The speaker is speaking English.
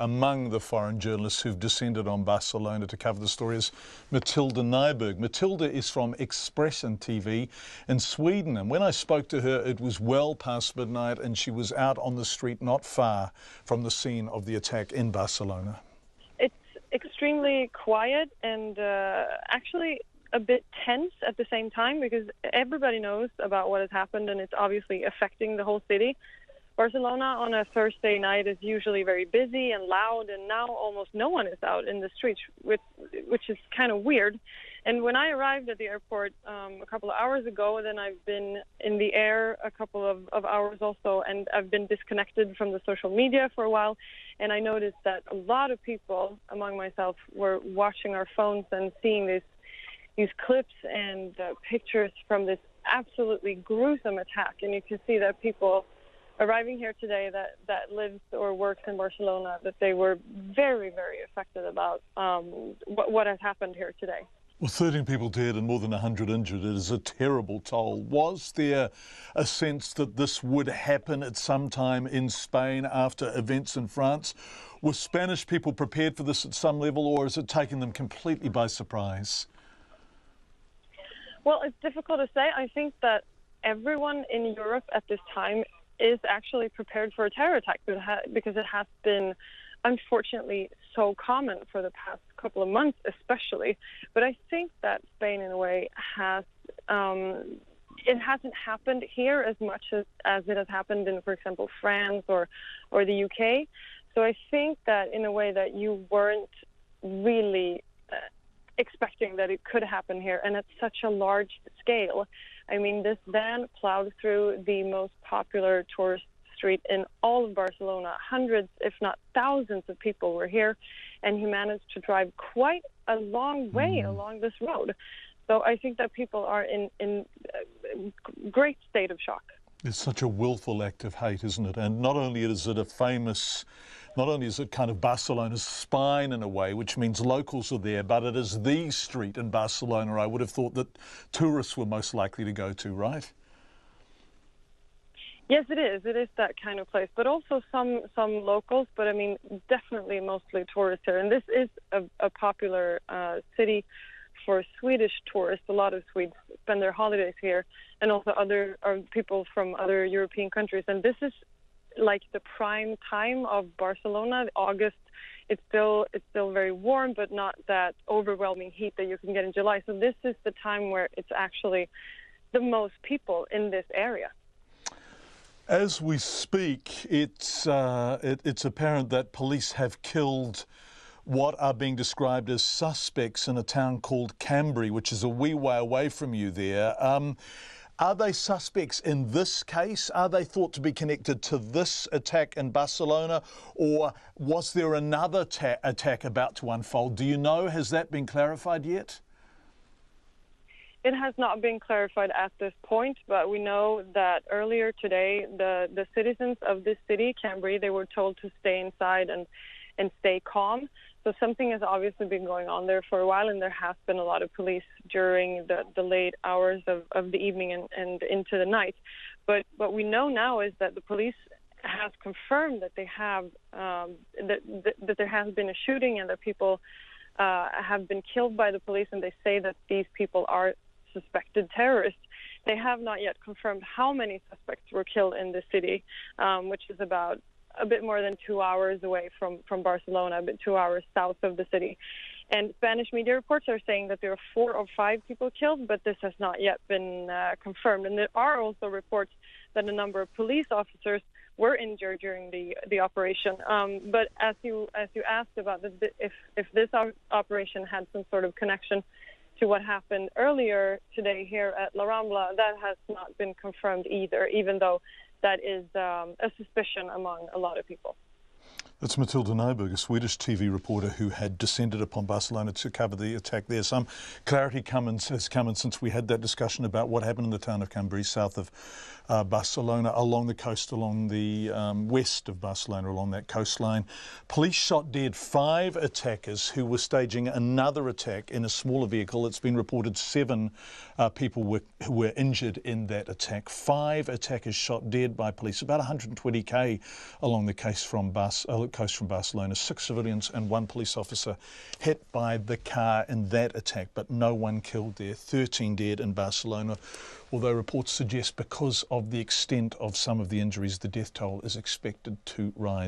among the foreign journalists who've descended on Barcelona to cover the story is Matilda Nyberg. Matilda is from Expressen TV in Sweden, and when I spoke to her it was well past midnight and she was out on the street not far from the scene of the attack in Barcelona. It's extremely quiet and actually a bit tense at the same time, because everybody knows about what has happened and it's obviously affecting the whole city. Barcelona on a Thursday night is usually very busy and loud, and now almost no one is out in the streets, which is kind of weird. And when I arrived at the airport a couple of hours ago, then I've been in the air a couple of hours also, and I've been disconnected from the social media for a while. And I noticed that a lot of people, among myself, were watching our phones and seeing these clips and pictures from this absolutely gruesome attack. And you can see that people arriving here today that lives or works in Barcelona, that they were very, very affected about what has happened here today. Well, 13 people dead and more than 100 injured. It is a terrible toll. Was there a sense that this would happen at some time in Spain after events in France? Were Spanish people prepared for this at some level, or has it taken them completely by surprise? Well, it's difficult to say. I think that everyone in Europe at this time is actually prepared for a terror attack because it has been, unfortunately, so common for the past couple of months, especially. But I think that Spain, in a way, has it hasn't happened here as much as it has happened in, for example, France or the UK. So I think that, in a way, that you weren't really expecting that it could happen here, and at such a large scale. I mean, this van plowed through the most popular tourist street in all of Barcelona. Hundreds, if not thousands of people were here, and he managed to drive quite a long way along this road. So I think that people are in a great state of shock. It's such a willful act of hate, isn't it? And not only is it not only is it kind of Barcelona's spine in a way, which means locals are there, but it is the street in Barcelona I would have thought that tourists were most likely to go to, right? Yes, it is. It is that kind of place, but also some locals, but I mean, definitely mostly tourists here. And this is a popular city for Swedish tourists. A lot of Swedes spend their holidays here, and also other people from other European countries. And this is like the prime time of Barcelona. August, it's still very warm, but not that overwhelming heat that you can get in July. So this is the time where it's actually the most people in this area. As we speak, it's apparent that police have killed what are being described as suspects in a town called Cambrils, which is a wee way away from you there. Are they suspects in this case? Are they thought to be connected to this attack in Barcelona, or was there another attack about to unfold? Do you know? Has that been clarified yet? It has not been clarified at this point, but we know that earlier today, the citizens of this city, Cambrils, they were told to stay inside and stay calm. So something has obviously been going on there for a while, and there has been a lot of police during the late hours of the evening and into the night. But what we know now is that the police has confirmed that they have that there has been a shooting and that people have been killed by the police, and they say that these people are suspected terrorists. They have not yet confirmed how many suspects were killed in the city, which is about a bit more than 2 hours away from Barcelona, a bit 2 hours south of the city. And Spanish media reports are saying that there are 4 or 5 people killed, but this has not yet been confirmed. And there are also reports that a number of police officers were injured during the operation. But as you asked about if this operation had some sort of connection to what happened earlier today here at La Rambla, that has not been confirmed either, even though that is a suspicion among a lot of people. That's Matilda Nyberg, a Swedish TV reporter who had descended upon Barcelona to cover the attack there. Some clarity has come in since we had that discussion about what happened in the town of Cambrils, south of Barcelona, along the coast, along the west of Barcelona, along that coastline. Police shot dead 5 attackers who were staging another attack in a smaller vehicle. It's been reported 7 people who were injured in that attack. 5 attackers shot dead by police, about 120 km along the coast from Pacific coast from Barcelona. 6 civilians and 1 police officer hit by the car in that attack, but no one killed there. 13 dead in Barcelona, although reports suggest because of the extent of some of the injuries, the death toll is expected to rise.